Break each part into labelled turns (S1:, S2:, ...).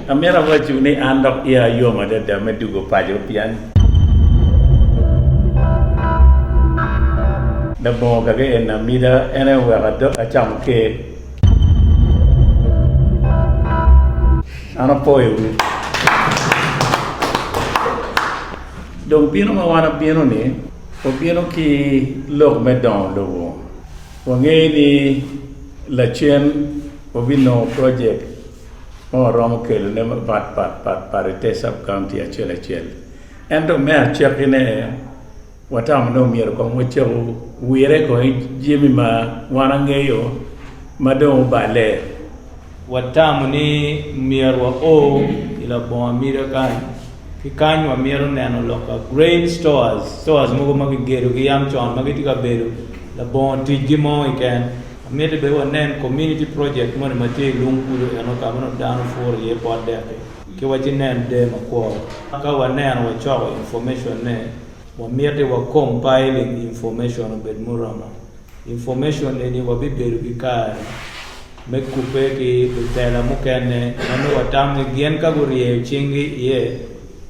S1: Amera waju ni andok ia yo ma da medugo pajo pian da bo ga ge na mida ene wa ga do acham ke ana poyo donc pino ma wana pino ni o pino ki log me don lo wo ngeni la chaîne o vino project o rom ke le pat te sub county achel endo me check ne watam no mier ko mo chew wire ko jimi ma wana ngeyo madon bale
S2: watam ni mier wa o ila bon mier kan ki kan wa mier neno loka grain stores mo magi geru gi yam chon magi tika beru la bon tijimo iken mede be wonen community project mon mate lungulu eno ka mono down for ye podde ke wajinen de mako ka wanen wa chawo information ne wa mede wa compiling information be murama information ni wa biberu bikar me coupe ki tela mukene no watam gen ka guriye chingi ye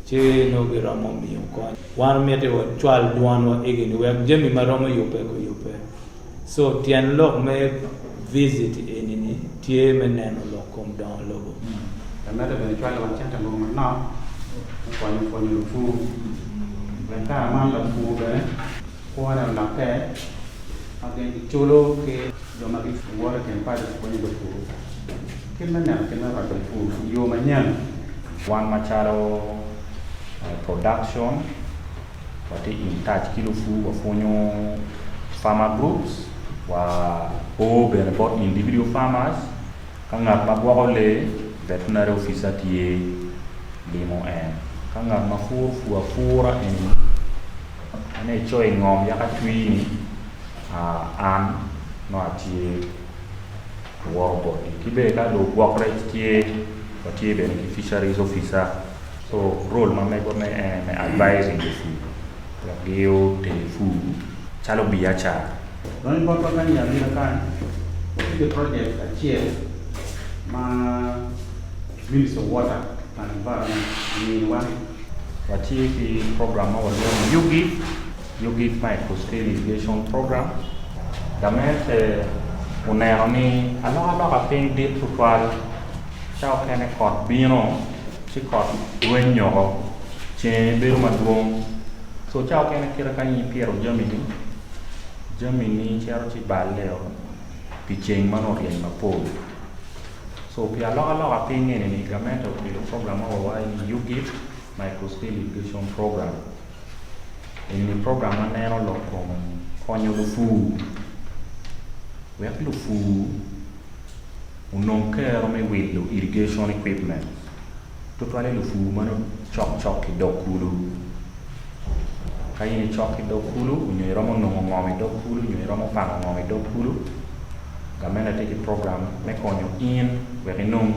S2: che no biramo mi ko wan mede wa chwal duan wa egini wa jemi maromo yupe ko yupe so tien lok me visit enini tie meneno lokom don logo
S3: kamera ben chwala wan chanta mo na ko ni fu ben ta man la fu be ko na la ke agen chulo ke do ma ki wora ken pa ko ni fu ken na ken na ra fu yo manyan
S4: wan macharo production wati in touch kilo fu wa fonyo farmer groups wa o ben bot individual farmers kanga magwa le veterinary officer tie limo en kanga mafu fu afura en ane choi ngom ya katwini an no atie worbo kibe ka do gwakre tie watie ben fisheries officer so role ma me gone en advising the food la geo te food chalo biya cha
S3: Don't go to Kenya, the project achieve my Minister of Water and Environment in one.
S4: What is the program of you give micro scale irrigation program. The met uneroni a paying date to fall. Shall can a court bino, she caught when you're chain bill so ciao can a kirakan Piero Germany chero ci baleo picheng mano rien ma po so pia lo pinge ni government of the program wa you give micro scale irrigation program in the program na no lo konyo lo fu we have lo fu unon kero me willo irrigation equipment to tole lo fu mano chok dokulu kayini choki do kulu unyo romo no ngomi do kulu unyo romo pango ngomi do kulu gamena take program me konyo in we non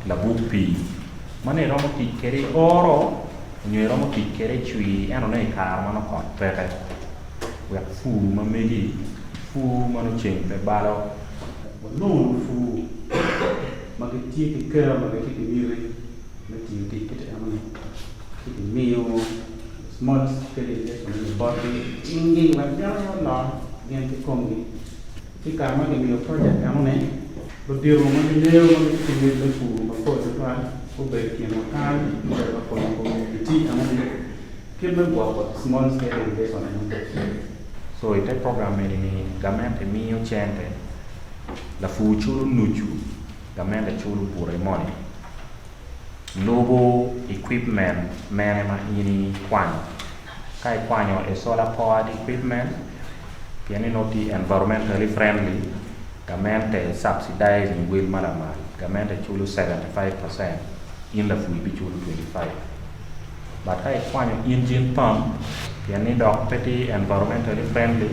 S4: la bupi mane romo ti kere oro unyo romo ti kere chui ano ne kar mano kon pere we fu ma megi fu mano chen pe balo
S3: no fu ma ke ti ke kera ma ke ti mire ma ti ke amane ti mio small scale irrigation in the body ingi wajalo la niente kongi ti kama ke mio project amone lo diro ma ke leo ma ke ti le fu ma ko to pa ko be ki no kan ba ko ti amone ke me bo small scale irrigation
S4: so ite program ni government mio chente la fu chulu nuchu government chulu pure money lobo equipment manema ini kwanyo kai kwanyo e solar powered equipment piani noti environmentally friendly government subsidizing will malama government chulu 75% in the food be chulu 25 but kai kwanyo engine pump piani dok petty environmentally friendly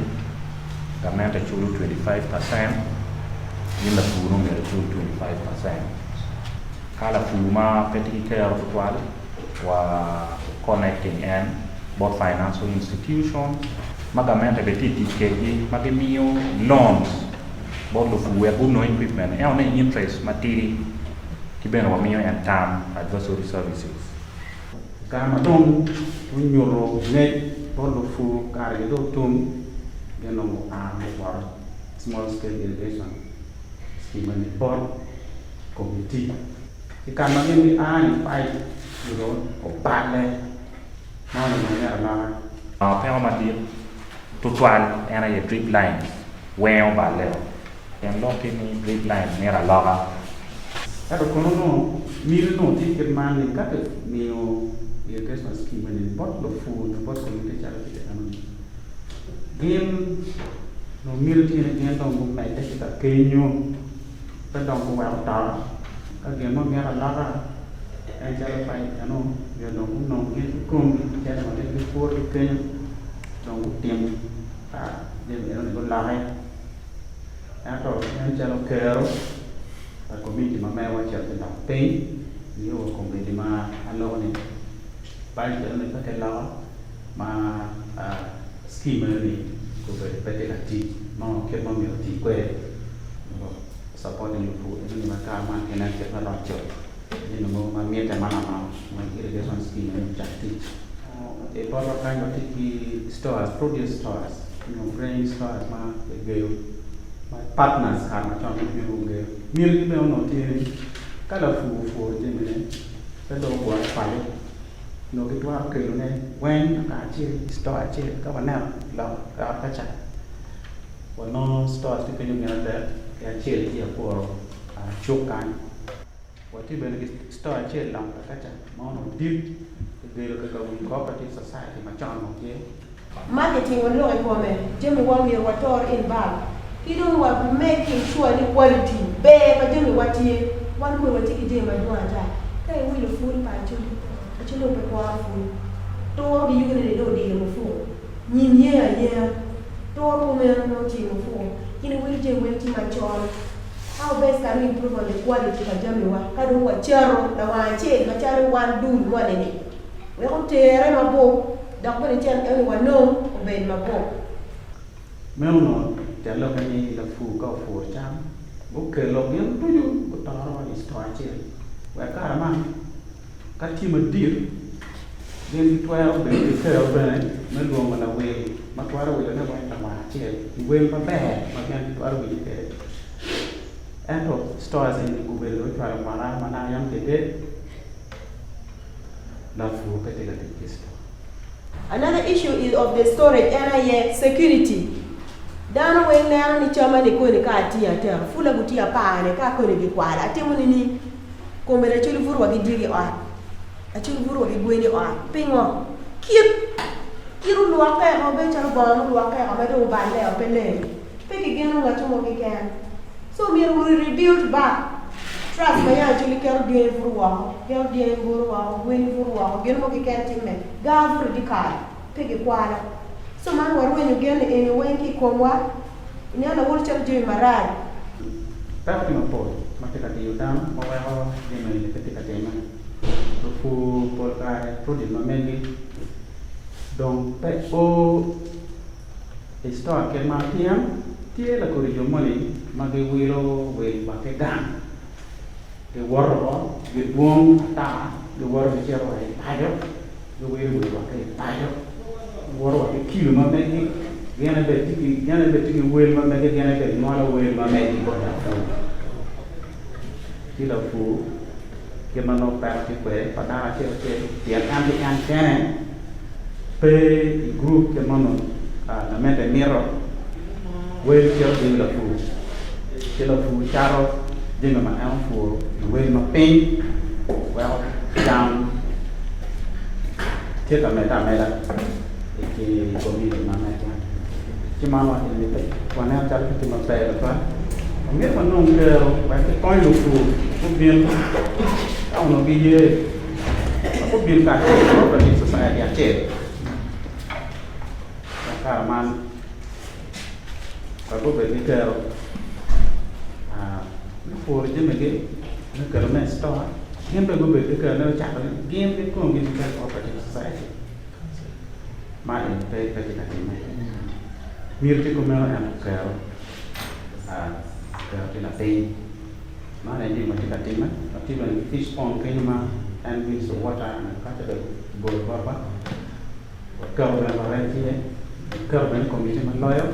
S4: government chulu 25% in the food no chulu 25% kala fuma petty care virtual wa connecting and both financial institutions magamenta betiti keji magemio loans both of we have no equipment and no interest materi Kibeno wa Mio and TAM Advisory Services.
S3: Kama dong unyoro net bolo fu kare do tum geno mo for small scale irrigation scheme ni board committee. Kama ni pai you o padle mo ni ala
S4: Peo Mati to twan and a drip line well ballet and locking drip line near a lava.
S3: Pero kono mir no ti ke man ni ka ni o irrigation scheme ni bot lo fu no bot committee cha ti anu game no mir ti ni gen dong bu mai te ta ke nyu ta dong bu wa ta ka game mo ngara la en cha la pai anu yo dong no gen kum cha ma te ku por ke dong tim de anu ko la hai ato en cha lo kero a committee ma mai wa cha ta pe yo committee ma alo ni pai cha ni ka la ma scheme ni ko be pete la ti ma ke ma mi ti kwe supporting the food ni ma ka ma ke na ke pa ro cho ni no ma mi ta ma na ma irrigation scheme ni cha ti e pa ra kan ti stores produce stores grain stores ma ge my partners are ma chon mi ru ge mi ri me no ti ka la fu je me ne ta do ko pa no ke twa ke lo ne when ka chi store chi ka wa na la ka ka cha wa no store ti ke ni na da ya chi ti ya ko chuk kan wa ti be ni store chi la ka cha mo no di ke lo ka wi cooperative society ma chon no ke
S5: marketing on lo ko me je mi wa mi wa tor in bag you don't want making sure the quality be ba je mi wa ti wan ko wa ti ke je ma do ata kai wi lo fu pa chu chứ đâu phải qua phụ tôi đi du lịch đâu đi một phụ nhìn nhẹ tôi không biết nó chỉ một phụ nhưng mà với chuyện với mà cho how best can we improve on the quality of the meal ka do wa chero da wa che ma chero wan du mo ne ni we ko tere ma bo da ko ni chen e wa no o ben ma bo
S3: meu no te lo ka ni la fu ka fu cham bu ke lo bien tu ju bu ta ro ni sto che wa ka ma ka ti ma dir den 12 be ke be me lo ma la we ma twara we na ba ta ma che we ma be ma kan twara we ke ento stores in ku be lo twara ma na yam ke de la fu pe te la te sto.
S5: Another issue is of the storage and security. Dano we na ni chama ni ko ni ka ti ata fula gutia pa ne ka ko ni kwala atimu ni ko me re chulu furu wa gidigi a achulu furu wa gigweni a pingo kiru luwa ka ho be chalo ba no luwa ka ba do ba le o pele pe ki genu ga tumo ki kan so mi will rebuild back trust ba ya achulu ker die furu wa ker die furu wa gweni furu wa genu mo ki kan timme ga furu di ka pe ki kwala so man war when you get in wenki komwa ni ana wol cham je marad
S3: Tapi mapo makita di udang mawa di mali ketika tema fu por ka produit ma mengi donc pe o histoire que ma tiam tie la corrigion moni ma ge wiro we ba ke gan de worro de bon ta de worro de chero ai tayo de wiro we ba ke tayo worro ke kilo ma mengi gana be tiki wel ma mengi gana be no la wel ma mengi ko taที่เราฟูเกี่ยวกับโรคแปรที่เกิดปัญหาเช่นเกี่ยวกับที่อันแค่เป็นกลุ่มเกี่ยวกับนั่นแม้แต่เมื่อเวลเกี่ยวกับเราฟูชาร์ลจึงมาเอาฟูเวลมาเป็นเวลจำเที่ยวกับแม่ตาแม่ละที่คนนี้มาแม่จ้าที่มาวันนี้ไปวันนี้จะที่มาแปลแล้วก็nghĩa mà nông đều phải cái coi lục phù có biên ông nó bị gì có biên cả nó là đi society à chết cả man và có về cái kêu nó phù chứ mấy cái nó kêu là store game về có về cái kêu nó chả có game cái con game cái có phải society mà đây cái gì này miếng cái con nó ăn kêu thì là tiền mana ni matika tima tima ni fish pond kenya and with the water and kata the bol baba ka ba ba ran ti ka ba ko mi ma loyo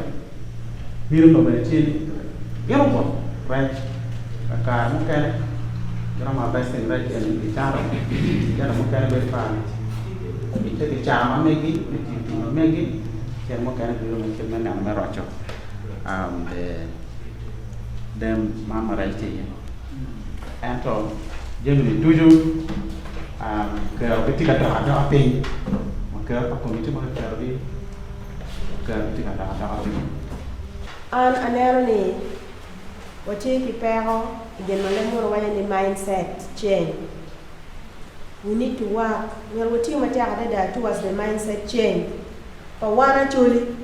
S3: biru no ba ti yero ko right ka mo ka yero ma ba sen right and di taro yero mo ka be fa mi te di chama me gi ti ma me gi yero mo ka biru mo ke ma na ma rocho dem mama right ti ento jemi toujours ke ketika ada apa maka komite maka terbi ke ketika ada apa
S5: an anero ni wachi ki pero gen malemo wanya ni mindset change. We need to work well what you mata ada towards the mindset change for one actually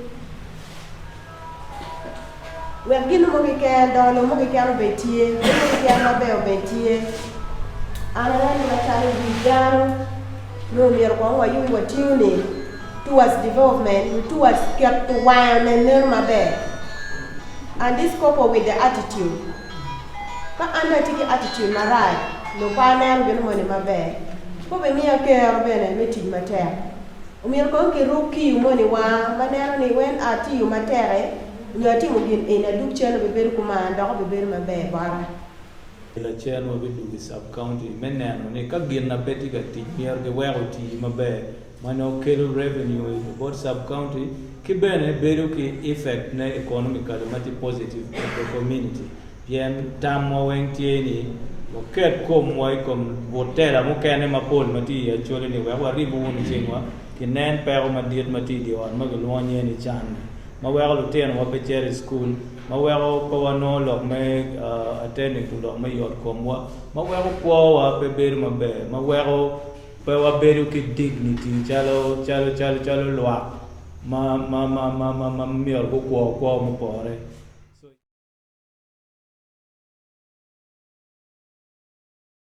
S5: we ginu mo ke dolo mo ke ano betie mo ke ano be betie ana ni matari bigano no mi ko wa yu what you need towards development towards get to wire and learn my bed and this couple with the attitude ka anda tiki attitude marai no pa na ngeno mo ni mabe ko be mi akero bene meti mater o mi ko ke ruki mo ni wa manero ni when ati yu matere nyati mo gin ina duk cheno be ber kuma ndo be ber mabe bara
S2: la cheno be du sub county meneno ne ka gin na beti ga ti mier ge wero ti mabe mano kelo revenue both sub county ki bene beru ki effect na economical mati positive to the community yen tamo wen tieni o ket kom wai kom botera mo kene mapol mati ya chole ni wa ribu ni chingwa ki nen pero madiet mati di on ma lo nye ni chan ma wa lo ten wa pe chere school ma wa ko wa no lo me attending to lo me yot kom wa ma wa ko wa pe ber ma be ma wa pe wa beru ki dignity chalo lo ma mior ko mo pore